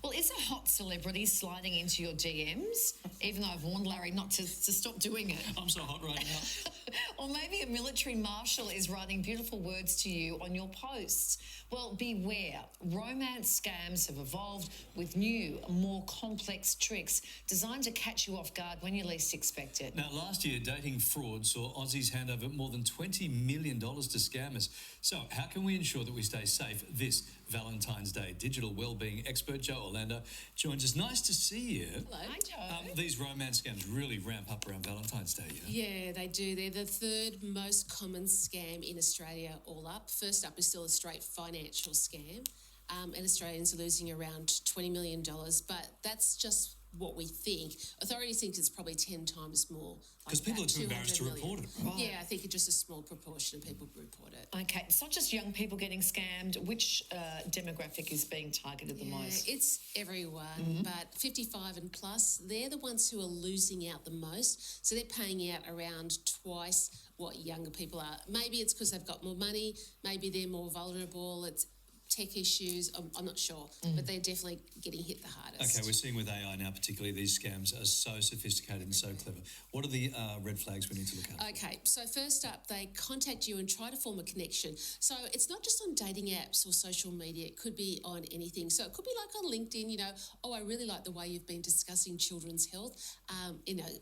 Well, is a hot celebrity sliding into your DMs, even though I've warned Larry not to stop doing it? I'm so hot right now. Or maybe a military marshal is writing beautiful words to you on your posts. Well, beware. Romance scams have evolved with new, more complex tricks designed to catch you off guard when you least expect it. Now, last year, dating fraud saw Aussies hand over more than $20 million to scammers. So how can we ensure that we stay safe this Valentine's Day? Digital wellbeing expert Joe Orlando joins us. Nice to see you. Hello. Hi, Joe. These romance scams really ramp up around Valentine's Day, Yeah, they do. They're the third most common scam in Australia all up. First up is still a straight financial scam, and Australians are losing around $20 million, but that's just what we think. Authorities think it's probably 10 times more. Because people are too embarrassed to report it, right? Yeah, I think it's just a small proportion of people report it. Okay, it's not just young people getting scammed. Which demographic is being targeted the most? It's everyone, but 55 and plus, they're the ones who are losing out the most. So they're paying out around twice what younger people are. Maybe it's because they've got more money, maybe they're more vulnerable, it's tech issues, I'm not sure, but they're definitely getting hit the hardest. Okay, we're seeing with AI now, particularly these scams are so sophisticated and so clever. What are the red flags we need to look out for? Okay, so first up, they contact you and try to form a connection. So it's not just on dating apps or social media, it could be on anything. So it could be like on LinkedIn, I really like the way you've been discussing children's health,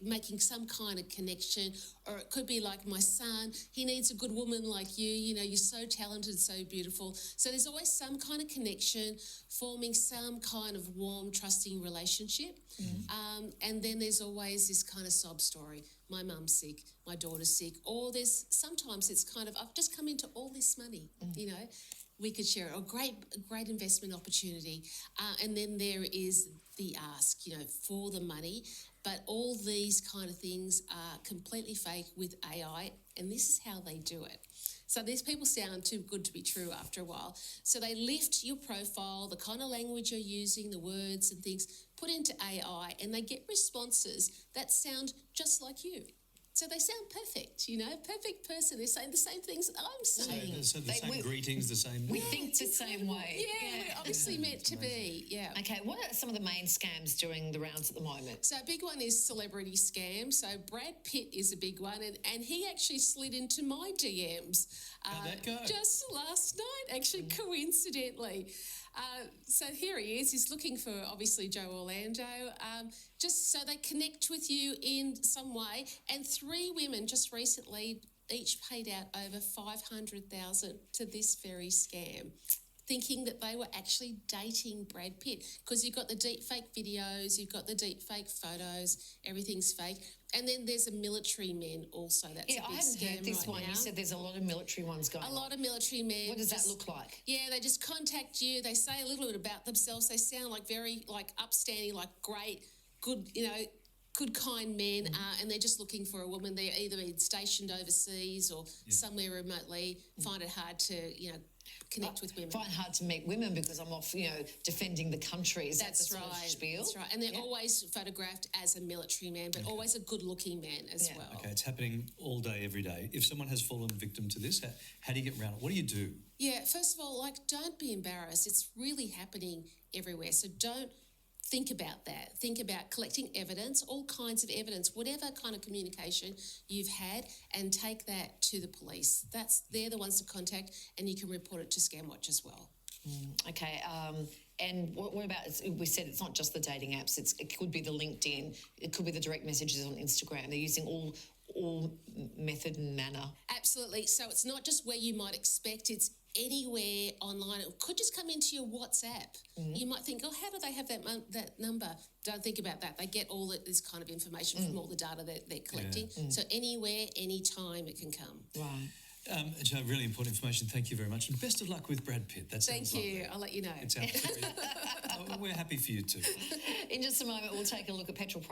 making some kind of connection. Or it could be like, my son, he needs a good woman like you, you're so talented, so beautiful. So there's always some kind of connection, forming some kind of warm, trusting relationship. And then there's always this kind of sob story. My mum's sick, my daughter's sick, or sometimes it's kind of, I've just come into all this money, we could share it, or great investment opportunity. And then there is the ask, for the money. But all these kind of things are completely fake with AI, and this is how they do it. So these people sound too good to be true after a while. So they lift your profile, the kind of language you're using, the words and things, put into AI, and they get responses that sound just like you. So they sound perfect, perfect person. They're saying the same things that I'm saying. So the same greetings, the same... We think the same way. Yeah, we're obviously meant to be, yeah. Okay, what are some of the main scams doing the rounds at the moment? So a big one is celebrity scams. So Brad Pitt is a big one, and he actually slid into my DMs. How'd that go? Just last night, actually, coincidentally. So here he is. He's looking for, obviously, Joe Orlando. Just so they connect with you in some way. And 3 women just recently each paid out over $500,000 to this very scam, thinking that they were actually dating Brad Pitt, because you've got the deep fake videos, you've got the deep fake photos, everything's fake. And then there's a military men also. That's a big I hadn't scam heard this right one. now. You said there's a lot of military ones going on. A lot of military men. What does that look like? Yeah, they just contact you. They say a little bit about themselves. They sound like very upstanding, great, good, good, kind men, and they're just looking for a woman. They're either been stationed overseas or somewhere remotely, find it hard to, connect with women. Find hard to meet women because I'm off, defending the country. Is that the sort of spiel? That's right. And they're always photographed as a military man, but always a good-looking man as well. Okay, it's happening all day, every day. If someone has fallen victim to this, how do you get around it? What do you do? Yeah, first of all, don't be embarrassed. It's really happening everywhere. So don't think about that. Think about collecting evidence, all kinds of evidence, whatever kind of communication you've had, and take that to the police. They're the ones to contact, and you can report it to ScamWatch as well. Okay, and what about, we said it's not just the dating apps, it could be the LinkedIn, it could be the direct messages on Instagram. They're using all method and manner. Absolutely. So it's not just where you might expect, it's anywhere online. It could just come into your WhatsApp. You might think, how do they have that number? Don't think about that. They get all this kind of information from all the data that they're collecting. So anywhere, anytime it can come. Right. Joe, really important information. Thank you very much. And best of luck with Brad Pitt. Thank you. I'll let you know. It sounds very... We're happy for you too. In just a moment, we'll take a look at petrol prices.